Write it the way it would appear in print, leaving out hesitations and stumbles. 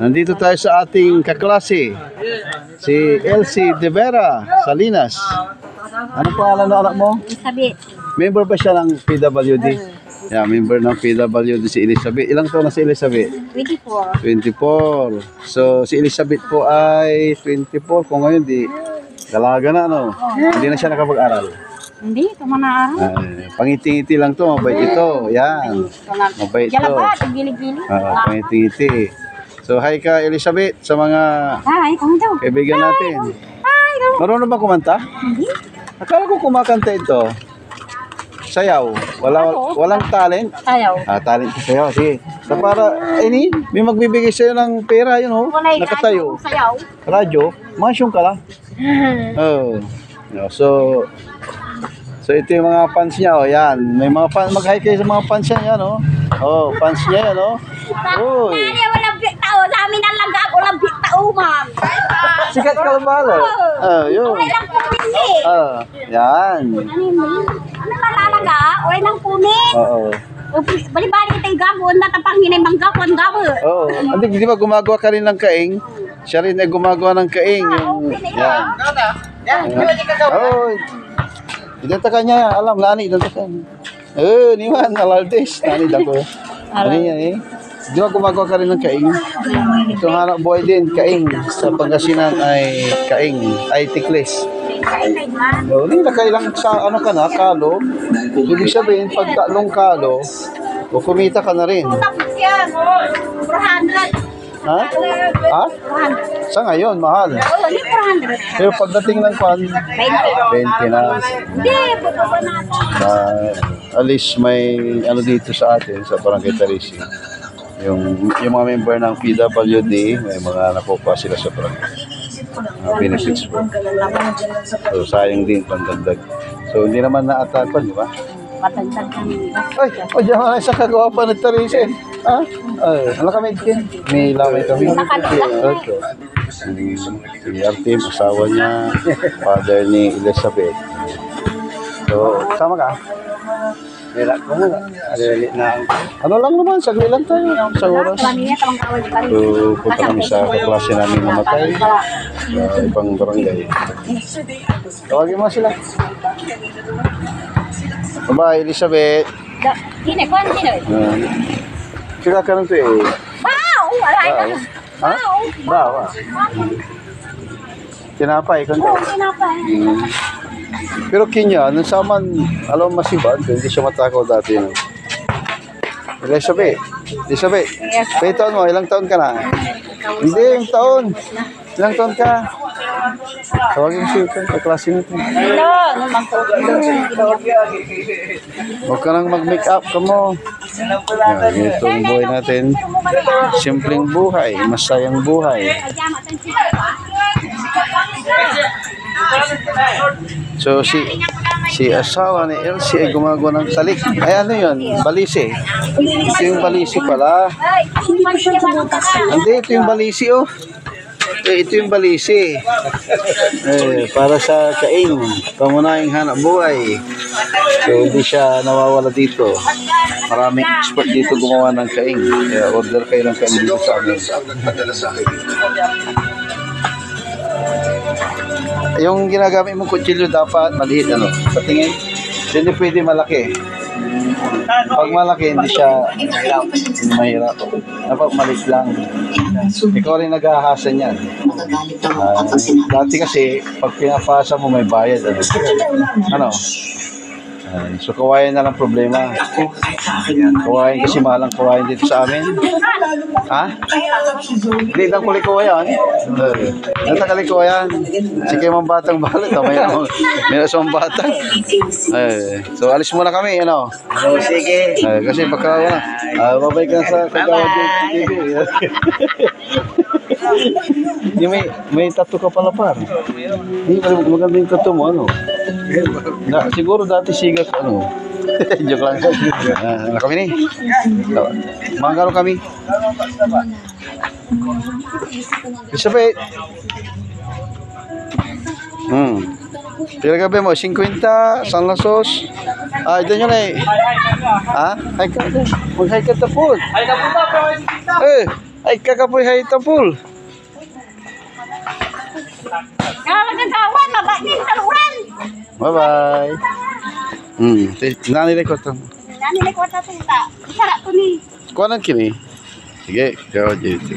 Nandito tayo sa ating kaklase, si Elsie De Vera Salinas. Ano pangalan ng anak mo? Elizabeth. Member ba siya ng PWD? Yeah, member ng PWD si Elizabeth. Ilang taon na si Elizabeth? 24. 24. So, si Elizabeth po ay 24. Kung ngayon, di dalaga na, no? Hindi na siya nakapag-aral. Hindi, ito manaaral. Pangiti-ngiti lang to, mabait ito. Yan. Mabait to. Jalabat, gili-gili. Pangiti-ngiti. So, hi ka Elizabeth sa mga Hi, kung daw. kaibigan natin. Hi, daw. Marunong ba kumanta? Hindi. Akala ko kumakanta ito. Sayaw. Walang talent. Sayaw. Talent sa sayaw. Sige. So, para, ini, may magbibigay sa'yo ng pera, yun oh. Nakatayo. Sayaw. Radyo. Masyong ka lang. Oh. So ito yung mga fans niya, oh, yan. May mga fans, mag-hi kayo sa mga fans niya, yan, oh. Oh, fans niya, yan, oh. Uy. Walang tao. Sa amin ang langga. Walang tao, ma'am. Sikat ka lang ba, oh? Yun. Walang kunin, Yan. Ano malalaga? Walang kunin. Oo. Bali-bali ito yung gawon. Natapang hinay mangga. Kuan gawo. Oo. Hindi, di ba gumagawa ka rin ng kaing? Siya rin ay gumagawa ng kaing. Yan. Oh. Identa ka niya, alam, lani, identa ka niya. Niwan, alaldes, lani, dako. Ano yan eh? Di ba gumagawa ka rin ng kaing? Ito nga buhay din, kaing. Sa Pangasinan ay kaing, ay tiklis. Hindi nakailang sa ano ka na, kalo. Ibig sabihin, pag tatlong kalo, o kumita ka na rin. Tapos yan. 400. Ha? Ha? 400. Sa ngayon, mahal. Oo, hindi 400. Pero pagdating ng pan, 20 na. Hindi, buto ba natin? At least may ano dito sa atin, sa Barangay Tarisi. Yung mga member ng PWD, may mga nakukuha sila sa barangay. Benefits po. So, sayang din, pandagdag. So, hindi naman na-atapan, di ba? Matagtag kami. Ay, diyan na sa kagawa pa ng Tarisi. Ha? Ano kami din? May lamay kami. Okay. Si Artim, asawa niya, father ni Elizabeth. So, sama ka? Nila ko mo. Ano lang naman, sagli lang tayo. Sa oras. So, punta kami sa kaklase namin namatay sa ibang barangay. Tawagin mo sila. Bye, Elizabeth. Hindi, kung hindi. Sila ka rin ito eh. Wow! Wala na. Ha? Bawa. Tinapay, kung Oo, tinapay. Pero Kenya, nung saman, alam mo masibad, hindi siya matakaw dati. No? Elizabeth, may taon mo, ilang taon ka na? Hindi, yung taon. Ilang taon ka? Tawagin siya ito, kaklase nito. Hello, naman po. Huwag ka nang mag-make up ka mo. Yan, ito ang buhay natin. Simpleng buhay, masayang buhay. So si asawa ni Elsie ay gumagawa ng talik. Ay ano yun? Balisi. Ito yung balisi pala. Hindi, ito yung balisi oh. Ito yung balisi. Para sa kaing. Pamunahing hanap buhay. So hindi siya nawawala dito. Maraming expert dito gumawa ng kaing. Kaya order kayo ng kaing dito sa amin. Yung ginagamit mong kutsilyo dapat maliit ano. Sa tingin, hindi pwede malaki. Pag malaki, hindi siya mahirap. Dapat maliit lang. Ikaw rin nag-ahasan yan. Dati kasi, pag pinapasa mo may bayad. Ano? So kawayan na lang problema. Kawayan kasi mahalang kawayan dito sa amin. Ha? Hindi lang kulit kawayan. Natakali kawayan. Sige mga batang balit. May asong batang. So alis muna kami. Ano? Sige. Kasi pagka babay ka sa Kagawad TV. May tattoo ka pala par. Hindi maganda yung tattoo mo. Ano? Siguro dati sigat ano. Joke lang. Ano kami ni? Mangkano kami? Elizabeth. Pila gabi mo? 50? San Lasos? Ito nyo na eh. Ha? Mag-hike ka po. Ay, kakapoy hay tapol. Gagawan, mabating taluran. Bye-bye. Nanilay ko ito. Nanilay ko ito tuta. Isara to ni. Kuha ng kini. Sige, ikaw, JT.